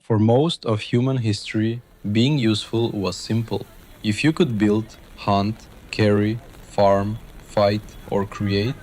For most of human history, being useful was simple. If you could build, hunt, carry, farm, fight, or create,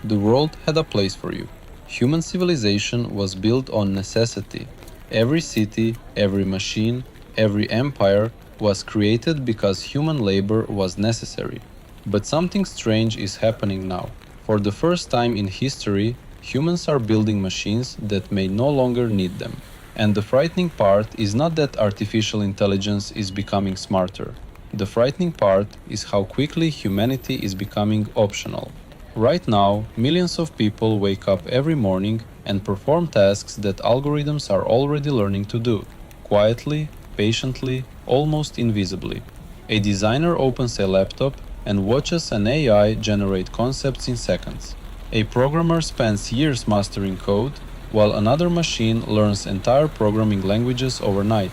the world had a place for you. Human civilization was built on necessity. Every city, every machine, every empire was created because human labor was necessary. But something strange is happening now. For the first time in history, humans are building machines that may no longer need them. And the frightening part is not that artificial intelligence is becoming smarter. The frightening part is how quickly humanity is becoming optional. Right now, millions of people wake up every morning and perform tasks that algorithms are already learning to do, quietly, patiently, almost invisibly. A designer opens a laptop and watches an AI generate concepts in seconds. A programmer spends years mastering code, while another machine learns entire programming languages overnight.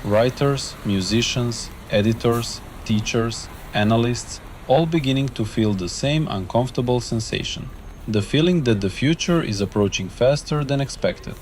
Writers, musicians, editors, teachers, analysts, all beginning to feel the same uncomfortable sensation. The feeling that the future is approaching faster than expected.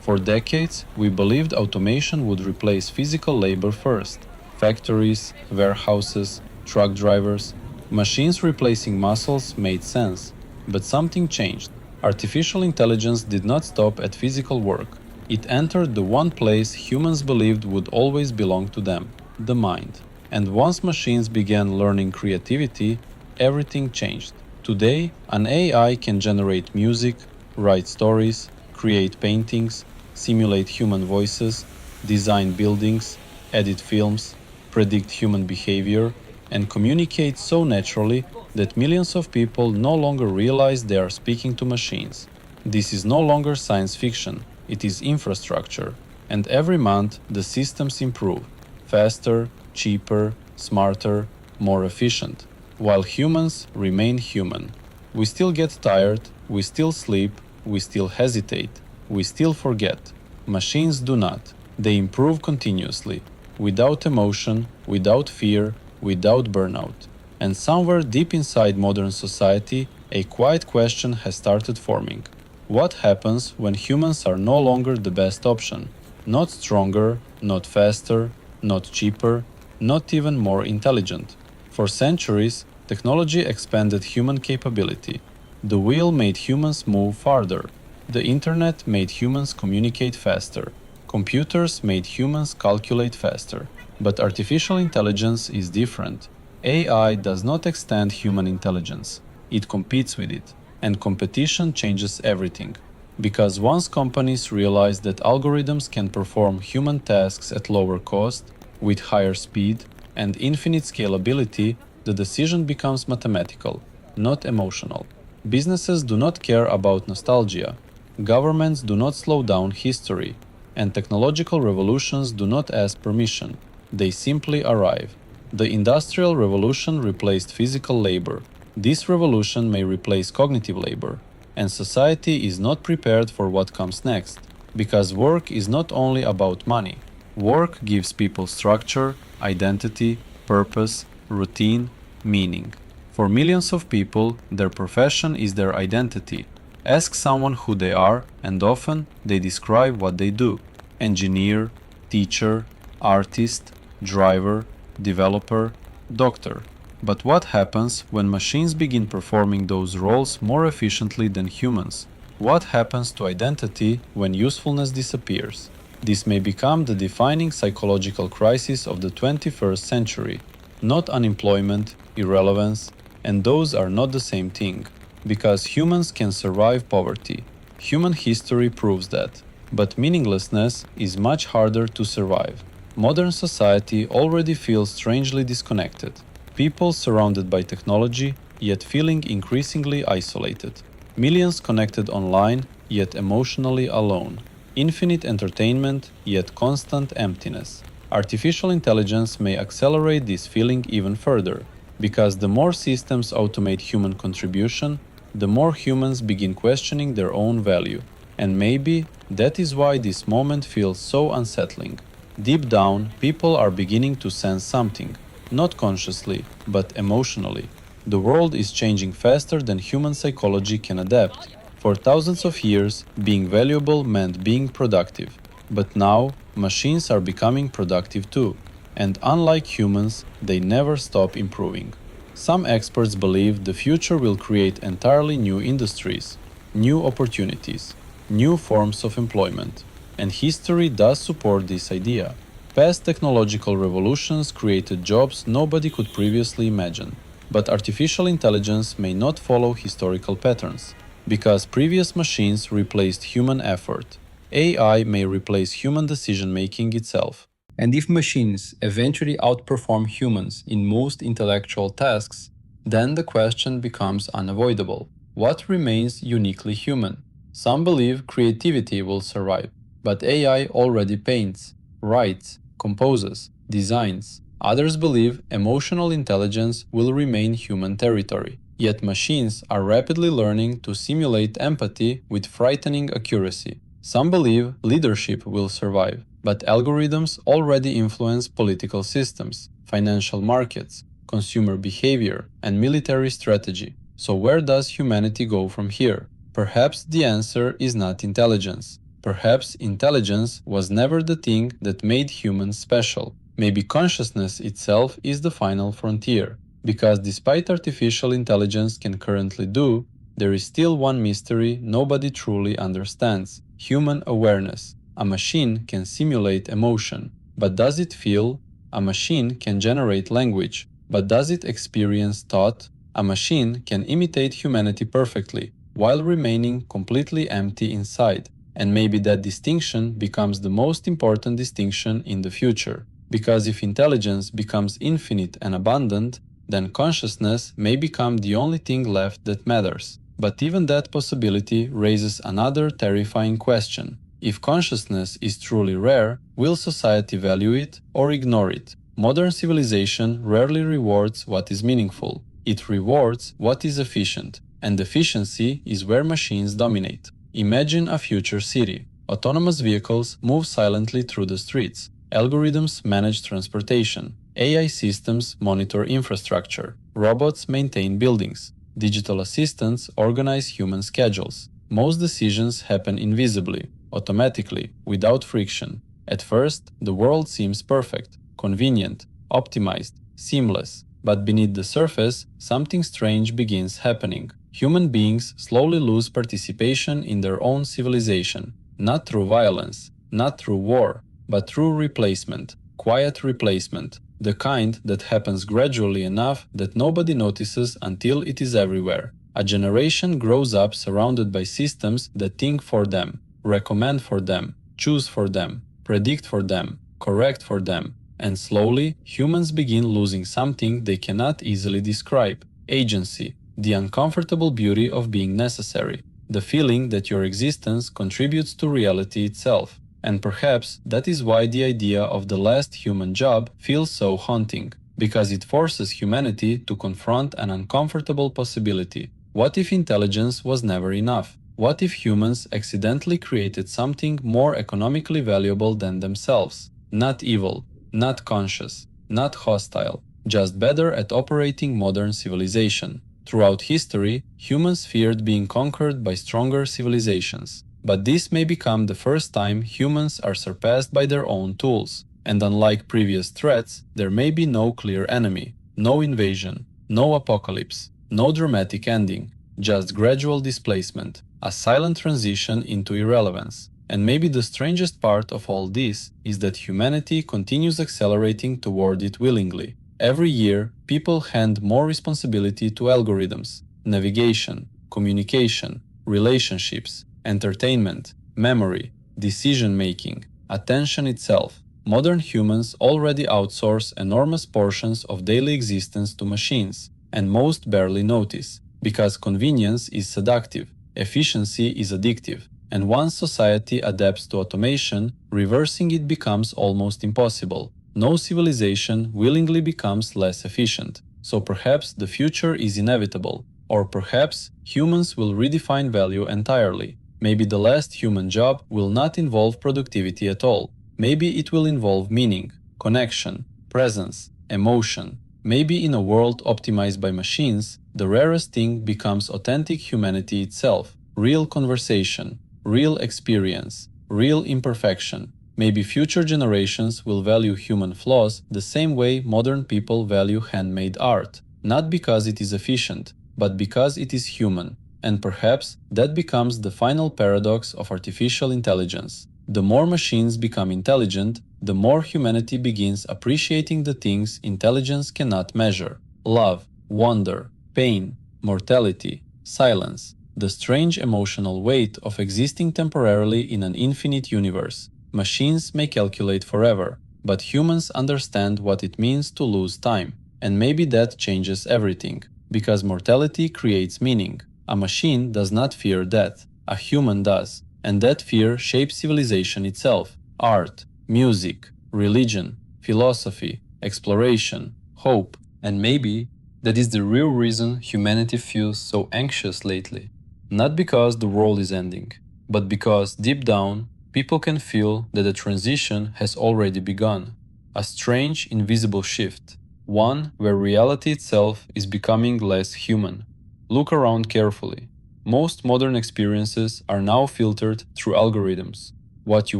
For decades, we believed automation would replace physical labor first. Factories, warehouses, truck drivers, machines replacing muscles made sense. But something changed. Artificial intelligence did not stop at physical work. It entered the one place humans believed would always belong to them, the mind. And once machines began learning creativity, everything changed. Today, an AI can generate music, write stories, create paintings, simulate human voices, design buildings, edit films, predict human behavior, and communicate so naturally that millions of people no longer realize they are speaking to machines. This is no longer science fiction, it is infrastructure. And every month, the systems improve faster, cheaper, smarter, more efficient, while humans remain human. We still get tired, we still sleep, we still hesitate, we still forget. Machines do not. They improve continuously, without emotion, without fear, without burnout. And somewhere deep inside modern society, a quiet question has started forming. What happens when humans are no longer the best option? Not stronger, not faster, not cheaper, not even more intelligent. For centuries, technology expanded human capability. The wheel made humans move farther. The internet made humans communicate faster. Computers made humans calculate faster. But artificial intelligence is different. AI does not extend human intelligence. It competes with it. And competition changes everything. Because once companies realize that algorithms can perform human tasks at lower cost, with higher speed, and infinite scalability, the decision becomes mathematical, not emotional. Businesses do not care about nostalgia. Governments do not slow down history. And technological revolutions do not ask permission. They simply arrive. The Industrial Revolution replaced physical labor. This revolution may replace cognitive labor. And society is not prepared for what comes next. Because work is not only about money. Work gives people structure, identity, purpose, routine, meaning. For millions of people, their profession is their identity. Ask someone who they are, and often they describe what they do. Engineer, teacher, artist, driver, developer, doctor. But what happens when machines begin performing those roles more efficiently than humans? What happens to identity when usefulness disappears? This may become the defining psychological crisis of the 21st century. Not unemployment, irrelevance, and those are not the same thing. Because humans can survive poverty. Human history proves that. But meaninglessness is much harder to survive. Modern society already feels strangely disconnected. People surrounded by technology, yet feeling increasingly isolated. Millions connected online, yet emotionally alone. Infinite entertainment, yet constant emptiness. Artificial intelligence may accelerate this feeling even further, because the more systems automate human contribution, the more humans begin questioning their own value. And maybe that is why this moment feels so unsettling. Deep down, people are beginning to sense something, not consciously, but emotionally. The world is changing faster than human psychology can adapt. For thousands of years, being valuable meant being productive. But now, Machines are becoming productive too, and unlike humans, they never stop improving. Some experts believe the future will create entirely new industries, new opportunities, new forms of employment, and history does support this idea. Past technological revolutions created jobs nobody could previously imagine, but artificial intelligence may not follow historical patterns. Because previous machines replaced human effort, AI may replace human decision making itself. And if machines eventually outperform humans in most intellectual tasks, then the question becomes unavoidable. What remains uniquely human? Some believe creativity will survive, but AI already paints, writes, composes, designs. Others believe emotional intelligence will remain human territory. Yet machines are rapidly learning to simulate empathy with frightening accuracy. Some believe leadership will survive, but algorithms already influence political systems, financial markets, consumer behavior, and military strategy. So where does humanity go from here? Perhaps the answer is not intelligence. Perhaps intelligence was never the thing that made humans special. Maybe consciousness itself is the final frontier. Because despite artificial intelligence can currently do, there is still one mystery nobody truly understands: human awareness. A machine can simulate emotion, but does it feel? A machine can generate language, but does it experience thought? A machine can imitate humanity perfectly, while remaining completely empty inside. And maybe that distinction becomes the most important distinction in the future. Because if intelligence becomes infinite and abundant, then consciousness may become the only thing left that matters. But even that possibility raises another terrifying question. If consciousness is truly rare, will society value it or ignore it? Modern civilization rarely rewards what is meaningful. It rewards what is efficient, and efficiency is where machines dominate. Imagine a future city. Autonomous vehicles move silently through the streets. Algorithms manage transportation. AI systems monitor infrastructure. Robots maintain buildings. Digital assistants organize human schedules. Most decisions happen invisibly, automatically, without friction. At first, the world seems perfect, convenient, optimized, seamless. But beneath the surface, something strange begins happening. Human beings slowly lose participation in their own civilization, not through violence, not through war, but through replacement, quiet replacement, the kind that happens gradually enough that nobody notices until it is everywhere. A generation grows up surrounded by systems that think for them, recommend for them, choose for them, predict for them, correct for them, and slowly humans begin losing something they cannot easily describe: agency, the uncomfortable beauty of being necessary, the feeling that your existence contributes to reality itself. And perhaps that is why the idea of the last human job feels so haunting, because it forces humanity to confront an uncomfortable possibility. What if intelligence was never enough? What if humans accidentally created something more economically valuable than themselves? Not evil, not conscious, not hostile, just better at operating modern civilization. Throughout history, humans feared being conquered by stronger civilizations. But this may become the first time humans are surpassed by their own tools. And unlike previous threats, there may be no clear enemy, no invasion, no apocalypse, no dramatic ending, just gradual displacement, a silent transition into irrelevance. And maybe the strangest part of all this is that humanity continues accelerating toward it willingly. Every year, people hand more responsibility to algorithms, navigation, communication, relationships, entertainment, memory, decision-making, attention itself. Modern humans already outsource enormous portions of daily existence to machines, and most barely notice, because convenience is seductive, efficiency is addictive, and once society adapts to automation, reversing it becomes almost impossible. No civilization willingly becomes less efficient, so perhaps the future is inevitable, or perhaps humans will redefine value entirely. Maybe the last human job will not involve productivity at all. Maybe it will involve meaning, connection, presence, emotion. Maybe in a world optimized by machines, the rarest thing becomes authentic humanity itself, real conversation, real experience, real imperfection. Maybe future generations will value human flaws the same way modern people value handmade art, not because it is efficient, but because it is human. And perhaps that becomes the final paradox of artificial intelligence. The more machines become intelligent, the more humanity begins appreciating the things intelligence cannot measure: love, wonder, pain, mortality, silence, the strange emotional weight of existing temporarily in an infinite universe. Machines may calculate forever, but humans understand what it means to lose time. And maybe that changes everything, because mortality creates meaning. A machine does not fear death, a human does, and that fear shapes civilization itself: art, music, religion, philosophy, exploration, hope, and maybe that is the real reason humanity feels so anxious lately. Not because the world is ending, but because deep down, people can feel that the transition has already begun. A strange, invisible shift, one where reality itself is becoming less human. Look around carefully. Most modern experiences are now filtered through algorithms. What you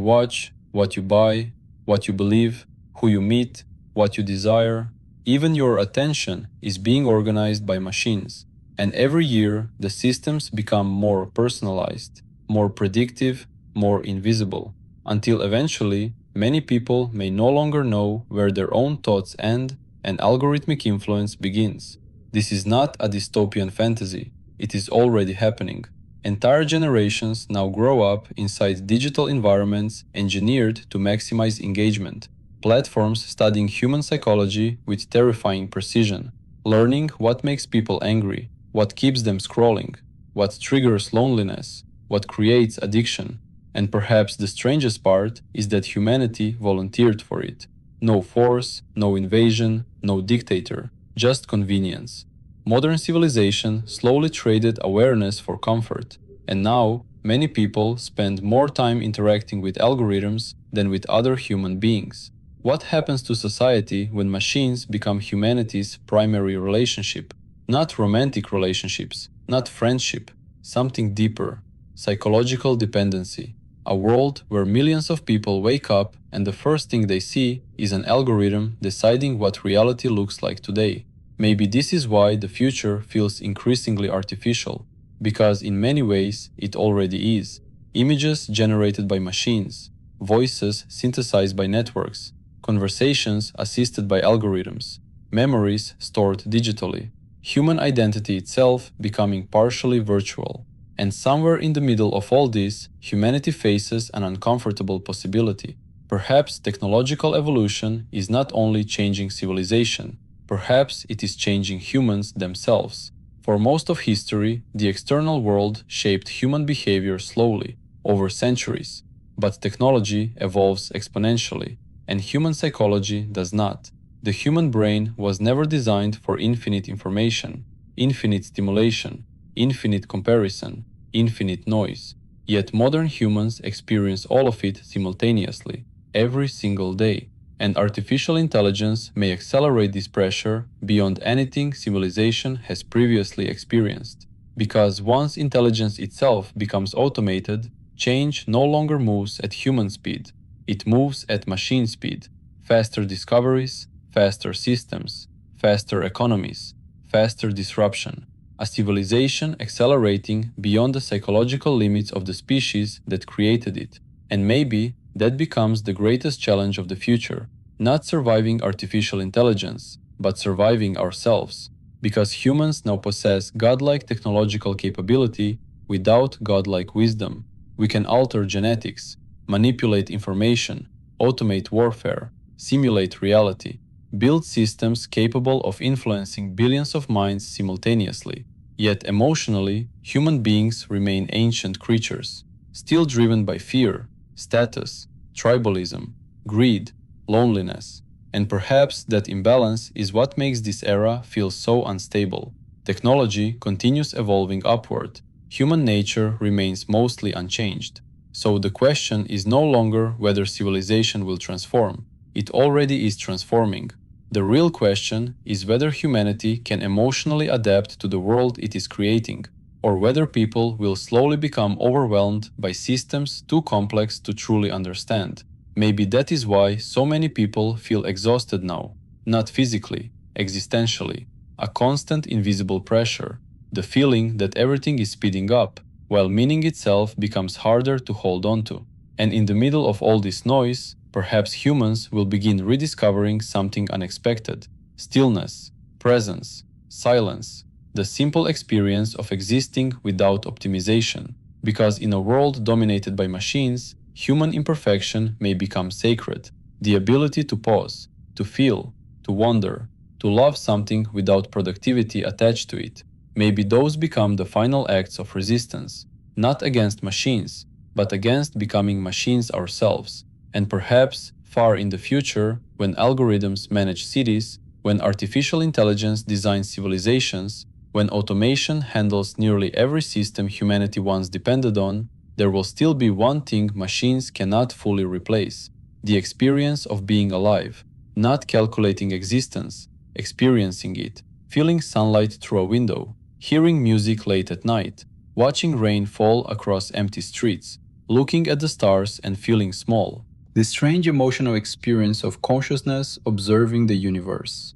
watch, what you buy, what you believe, who you meet, what you desire, even your attention is being organized by machines. And every year, the systems become more personalized, more predictive, more invisible, until eventually, many people may no longer know where their own thoughts end and algorithmic influence begins. This is not a dystopian fantasy, it is already happening. Entire generations now grow up inside digital environments engineered to maximize engagement. Platforms studying human psychology with terrifying precision, learning what makes people angry, what keeps them scrolling, what triggers loneliness, what creates addiction. And perhaps the strangest part is that humanity volunteered for it. No force, no invasion, no dictator, just convenience. Modern civilization slowly traded awareness for comfort, and now many people spend more time interacting with algorithms than with other human beings. What happens to society when machines become humanity's primary relationship? Not romantic relationships, not friendship, something deeper: psychological dependency. A world where millions of people wake up and the first thing they see is an algorithm deciding what reality looks like today. Maybe this is why the future feels increasingly artificial, because in many ways it already is. Images generated by machines, voices synthesized by networks, conversations assisted by algorithms, memories stored digitally, human identity itself becoming partially virtual. And somewhere in the middle of all this, humanity faces an uncomfortable possibility. Perhaps technological evolution is not only changing civilization, perhaps it is changing humans themselves. For most of history, the external world shaped human behavior slowly, over centuries. But technology evolves exponentially, and human psychology does not. The human brain was never designed for infinite information, infinite stimulation, infinite comparison, infinite noise. Yet modern humans experience all of it simultaneously, every single day. And artificial intelligence may accelerate this pressure beyond anything civilization has previously experienced. Because once intelligence itself becomes automated, change no longer moves at human speed. It moves at machine speed. Faster discoveries, faster systems, faster economies, faster disruption. A civilization accelerating beyond the psychological limits of the species that created it. And maybe that becomes the greatest challenge of the future, not surviving artificial intelligence, but surviving ourselves. Because humans now possess godlike technological capability without godlike wisdom. We can alter genetics, manipulate information, automate warfare, simulate reality, build systems capable of influencing billions of minds simultaneously. Yet emotionally, human beings remain ancient creatures, still driven by fear, status, tribalism, greed, loneliness. And perhaps that imbalance is what makes this era feel so unstable. Technology continues evolving upward. Human nature remains mostly unchanged. So the question is no longer whether civilization will transform. It already is transforming. The real question is whether humanity can emotionally adapt to the world it is creating, or whether people will slowly become overwhelmed by systems too complex to truly understand. Maybe that is why so many people feel exhausted now, not physically, existentially, a constant invisible pressure, the feeling that everything is speeding up, while meaning itself becomes harder to hold on to. And in the middle of all this noise, perhaps humans will begin rediscovering something unexpected: stillness, presence, silence, the simple experience of existing without optimization. Because in a world dominated by machines, human imperfection may become sacred. The ability to pause, to feel, to wonder, to love something without productivity attached to it. Maybe those become the final acts of resistance, not against machines, but against becoming machines ourselves. And perhaps, far in the future, when algorithms manage cities, when artificial intelligence designs civilizations, when automation handles nearly every system humanity once depended on, there will still be one thing machines cannot fully replace: the experience of being alive, not calculating existence, experiencing it, feeling sunlight through a window, hearing music late at night, watching rain fall across empty streets, looking at the stars and feeling small. The strange emotional experience of consciousness observing the universe.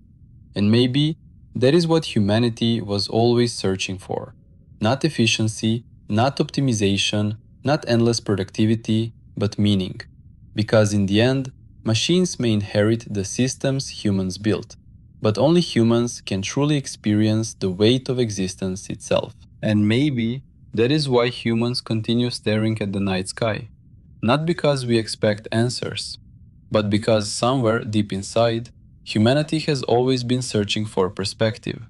And maybe that is what humanity was always searching for. Not efficiency, not optimization, not endless productivity, but meaning. Because in the end, machines may inherit the systems humans built, but only humans can truly experience the weight of existence itself. And maybe that is why humans continue staring at the night sky. Not because we expect answers, but because somewhere deep inside, humanity has always been searching for perspective.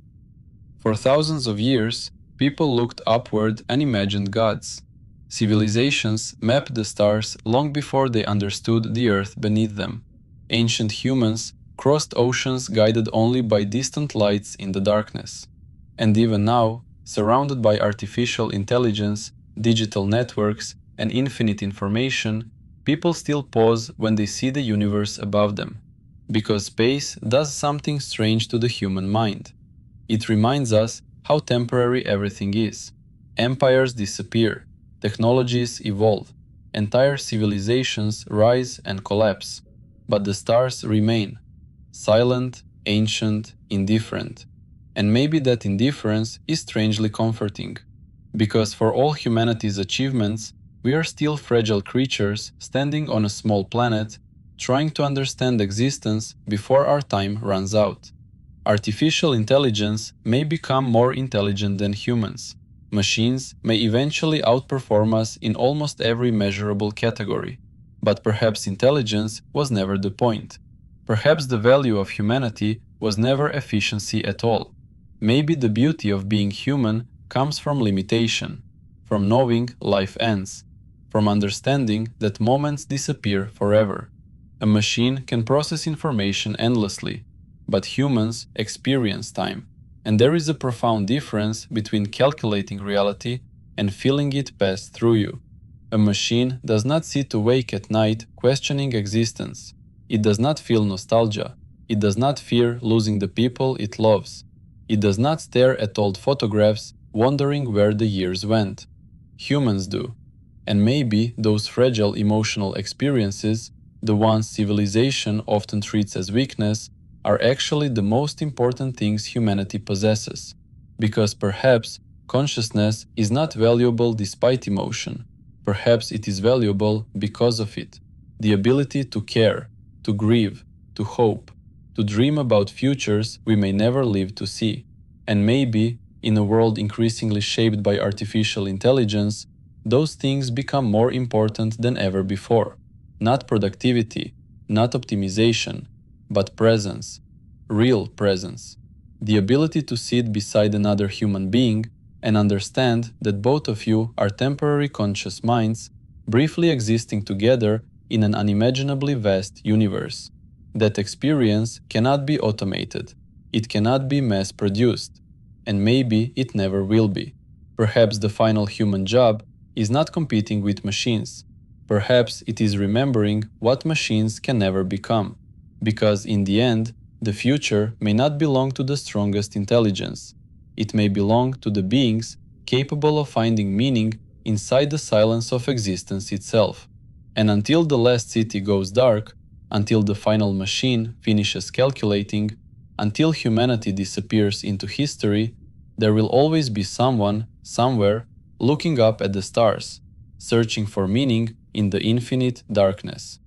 For thousands of years, people looked upward and imagined gods. Civilizations mapped the stars long before they understood the earth beneath them. Ancient humans crossed oceans guided only by distant lights in the darkness. And even now, surrounded by artificial intelligence, digital networks, and infinite information, people still pause when they see the universe above them. Because space does something strange to the human mind. It reminds us how temporary everything is. Empires disappear, technologies evolve, entire civilizations rise and collapse, but the stars remain, silent, ancient, indifferent. And maybe that indifference is strangely comforting, because for all humanity's achievements, we are still fragile creatures standing on a small planet, trying to understand existence before our time runs out. Artificial intelligence may become more intelligent than humans. Machines may eventually outperform us in almost every measurable category. But perhaps intelligence was never the point. Perhaps the value of humanity was never efficiency at all. Maybe the beauty of being human comes from limitation, from knowing life ends, from understanding that moments disappear forever. A machine can process information endlessly, but humans experience time, and there is a profound difference between calculating reality and feeling it pass through you. A machine does not sit awake at night questioning existence. It does not feel nostalgia. It does not fear losing the people it loves. It does not stare at old photographs wondering where the years went. Humans do. And maybe those fragile emotional experiences, the ones civilization often treats as weakness, are actually the most important things humanity possesses. Because perhaps consciousness is not valuable despite emotion. Perhaps it is valuable because of it. The ability to care, to grieve, to hope, to dream about futures we may never live to see. And maybe, in a world increasingly shaped by artificial intelligence, those things become more important than ever before. Not productivity, not optimization, but presence, real presence. The ability to sit beside another human being and understand that both of you are temporary conscious minds, briefly existing together in an unimaginably vast universe. That experience cannot be automated. It cannot be mass-produced. And maybe it never will be. Perhaps the final human job is not competing with machines. Perhaps it is remembering what machines can never become. Because in the end, the future may not belong to the strongest intelligence. It may belong to the beings capable of finding meaning inside the silence of existence itself. And until the last city goes dark, until the final machine finishes calculating, until humanity disappears into history, there will always be someone, somewhere, looking up at the stars, searching for meaning in the infinite darkness.